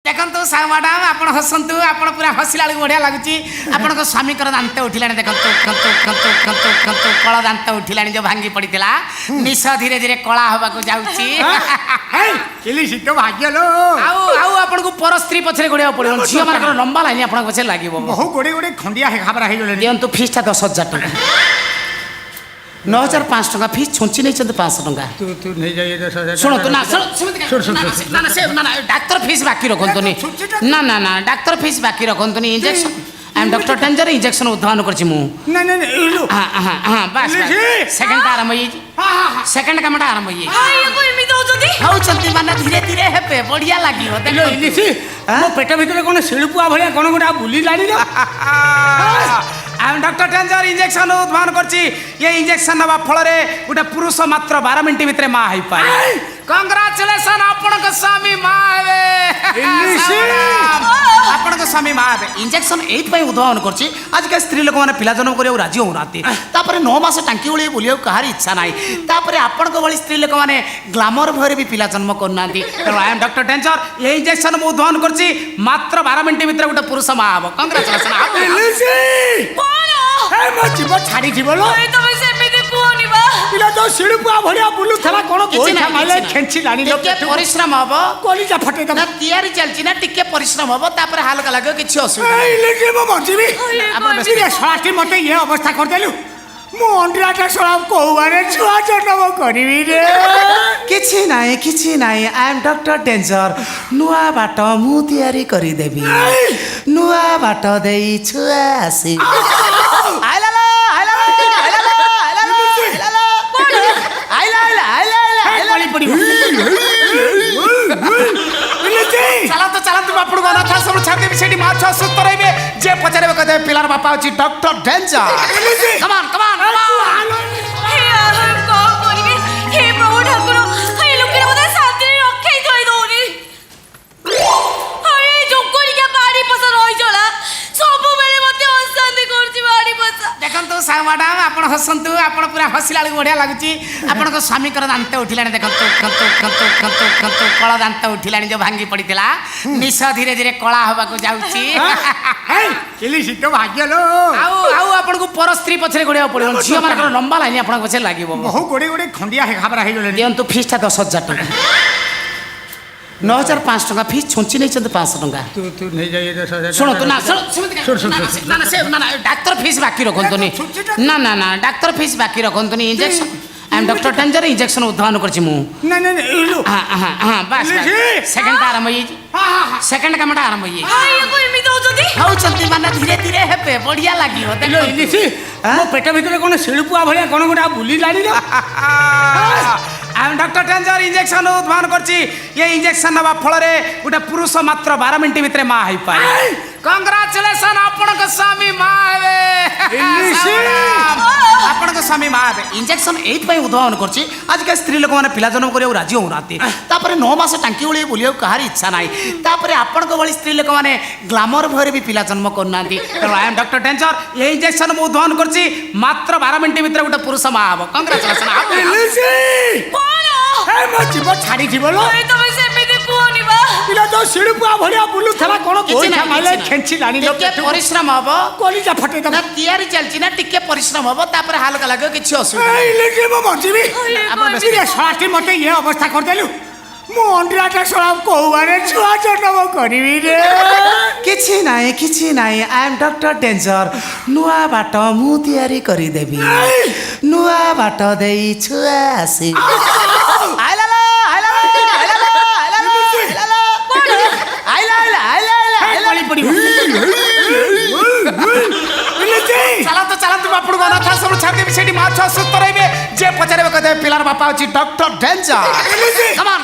देखो साहु मैडम आप हसतु आप पूरा हसिला बढ़िया लगुच आपण स्वामी दांत उठिला देखो कल दांत उठिला जो भांगी पड़ा निश धीरे धीरे कला हवा जाऊँगी भाग्य लो आपन को पर स्त्री पछरे गोड़िया पड़ो झील मान लंबा लाइन आप पछे लगे बहु गोड़े गोड़े खंडिया घाबरा दिंतु फीसटा 10,000 टका 9,500 टका फीस छुंची नहीं 500 टका शुणु ना डाक्तर फीस बाकी रखुनी ना ना ना डाक्तर फीस बाकी रखुनी injection I am doctor danger injection उद्भावन करछि मु हां बस सेकंड आरंभ होई सेकंड कामटा आरंभ होई होउछंती माने धीरे धीरे हेबे बढ़िया लागियो देखो इलिसी मो पेट भीतर कोन शिलपुआ भलिया कोन गोटा बुली लानी रे आई एम डॉक्टर डेंजर इंजेक्शन उद्भावन करछि ये इंजेक्शन नबा फल रे गोटे पुरुष मात्र 12 मिनिट भितर मा होई पारे कांग्रेचुलेशन आपन के स्वामी मा हेबे इलिसी आपन के स्वामी मा हेबे इंजेक्शन एत पई उद्भावन करछि आज के स्त्री लोक माने पिला जन्म करियो राजी होनाती तापर 9 मास टांकी ओळी बोलियो कहार इच्छा नाही तापर आपन को बळी स्त्री लोक माने ग्लैमर भरे भी पिला जन्म करनाती तो आई एम डॉक्टर डेंजर ये इंजेक्शन मु उद्भावन करछि मात्र 12 मिनिट भितर गोटे पुरुष मा हबो कांग्रेचुलेशन आप इलिसी हे मो जीव छाड़ी जीव लो पिला तो शिलपुआ भलिया बुलु थला कोन कोई माले खेंची लानी लो टिके परिश्रम हबो कोलीजा फटे ना तयारी चलछि ना टिके परिश्रम हबो तापर हालका लागो किछि असुविधा ए लेके मो मरजीबी अपन सिरे सलाटी मते ये अवस्था कर देलु मो अंडराटा सलाम को बारे छुआ जन्म करिवि रे किछि नाही आई एम डॉक्टर डेंजर नुआ बाट मु तयारी करि देबी नुआ बाट देई छुआ आसी आइला चला बापू गाना था सब छाड़ देवी सेठी माछ सुस्त रहिबे जे पचारे कहते पिलार बापा अछि डॉक्टर डेंजर कम ऑन हे हम को करिवे हे प्रभु ठाकुर हे लोके मते शांति रखे थई दोनी अरे जोकोरी के बाड़ी पस रहि जला सब बेले मते अशांति करछि बाड़ी पस देखंतु साहु मैडम आप हसतु आप पूरा हसिला बढ़िया लगुच आपण स्वामी दांत उठिला देखो कल दांत उठिला जो भांगी पड़ा निश धीरे धीरे कला हवा जाऊँगी भाग्य लो आपन को पर स्त्री पछरे गोड़िया पड़ो झील मान लंबा लाइन आप पछे लगे बहु गोड़े गोड़े खंडिया घाबरा दिंतु फीसटा 10,000 टका 9,500 टका फीस छुंची नहीं 500 टका शुणु ना डाक्तर फीस बाकी रखुनी ना ना ना डाक्तर फीस बाकी रखुनी injection I am doctor danger injection उद्भावन करछि मु हां बस सेकंड आरंभ होई सेकंड कामटा आरंभ होई होउछंती माने धीरे धीरे हेबे बढ़िया लागियो देखो इलिसी मो पेट भीतर कोन शिलपुआ भलिया कोन गोटा बुली लानी रे आई एम डॉक्टर डेंजर इंजेक्शन उद्भावन करछि ये इंजेक्शन नबा फल रे गोटे पुरुष मात्र 12 मिनिट भितर मा होई पारे कांग्रेचुलेशन आपन के स्वामी मा हेबे इलिसी आपन के स्वामी मा हेबे इंजेक्शन एत पई उद्भावन करछि आज के स्त्री लोक माने पिला जन्म करियो राजी होनाती तापर 9 मास टांकी ओळी बोलियो कहार इच्छा नाही तापर आपन को बळी स्त्री लोक माने ग्लैमर भरे भी पिला जन्म करनाती तो आई एम डॉक्टर डेंजर ये इंजेक्शन मु उद्भावन करछि मात्र 12 मिनिट भितर गोटे पुरुष मा हबो कांग्रेचुलेशन आप इलिसी हे मो जीव छाड़ी जीव लो पिला तो शिलपुआ भलिया बुलु थला कोन कोई माले खेंची लानी लो टिके परिश्रम हबो कोलीजा फटे ना तयारी चलछि ना टिके परिश्रम हबो तापर हालका लागो किछि असुविधा ए लेके मो मरजीबी अपन सिरे सलाटी मते ये अवस्था कर देलु मो अंडराटा सलाम को बारे छुआ जन्म करिवि रे किछि नाही आई एम डॉक्टर डेंजर नुआ बाट मु तयारी करि देबी नुआ बाट देई छुआ आसी आइला चला बापू गाना था सब छाड़ देवी सेठी माछ सुस्त रहिबे जे पचारे कहते पिलार बापा अछि डॉक्टर डेंजर कम ऑन